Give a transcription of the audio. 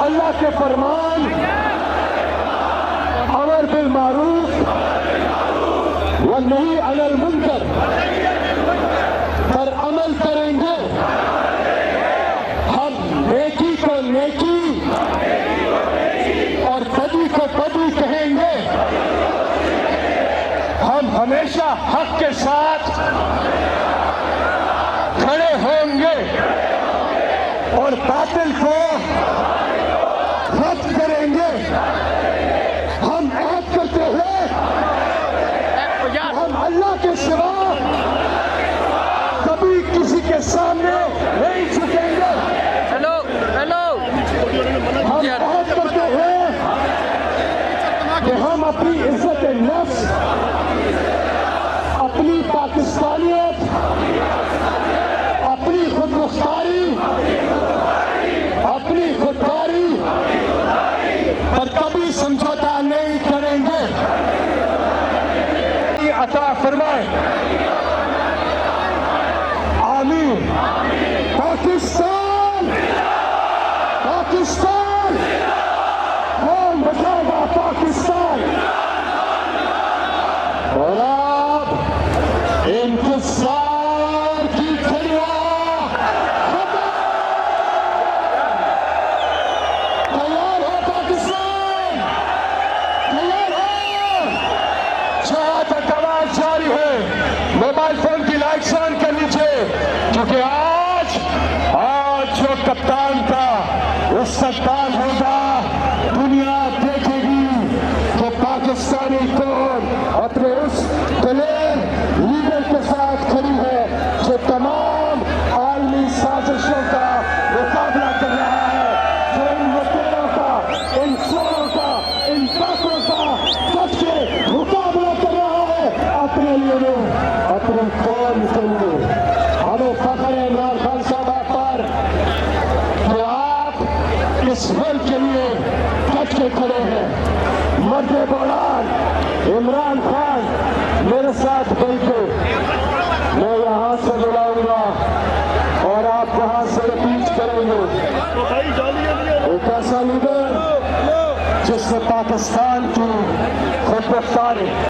अल्लाह के फरमान अमर बिल मारूफ व नही अनिल मुनकर पर अमल करेंगे। हम नेकी को नेकी और बदी को बदी कहेंगे। हम हमेशा हक के साथ खड़े होंगे और बातिल को रद्द करेंगे। हम ऐद करते हुए हम अल्लाह के सिवा कभी किसी के सामने नहीं झुकेंगे। हम ऐद करते हुए कि हम अपनी इज्जत नफ्स, अपनी पाकिस्तानियत, अपनी खुदमुख्तारी, अपनी खुददारी पर कभी समझौता नहीं करेंगे। अता फरमाए आमीन। पाकिस्तान पाकिस्तान कौन बचाएगा पाकिस्तान। और अब इंतजार की घड़ियां तैयार है। पाकिस्तान तैयार है। शहादत आवाज जारी है। मोबाइल फोन की लाइट्स ऑन कर लीजिए, क्योंकि आज जो कप्तान का उस कप्तान होगा, दुनिया देखेगी कि पाकिस्तानी कौन अपने उस प्लेयर लीडर के साथ खड़ी है जो तमाम आलमी साजिशों का मुकाबला कर रहा है, जो इन लुटेरों का, इन चोरों का, इन डाकुओं का सच के मुकाबला कर रहा है अपने लिए, अपने कौम के लिए। हमें फख्र है इमरान खान साहब पर कि आप इस मुल्क के लिए डट के खड़े हैं। मर्द बौलान इमरान खान मेरे साथ मिलके मैं यहाँ से बुलाऊंगा और आप वहाँ से रिपीट करेंगे। एक ऐसा लीडर जिसने पाकिस्तान की खुदमुख्तारी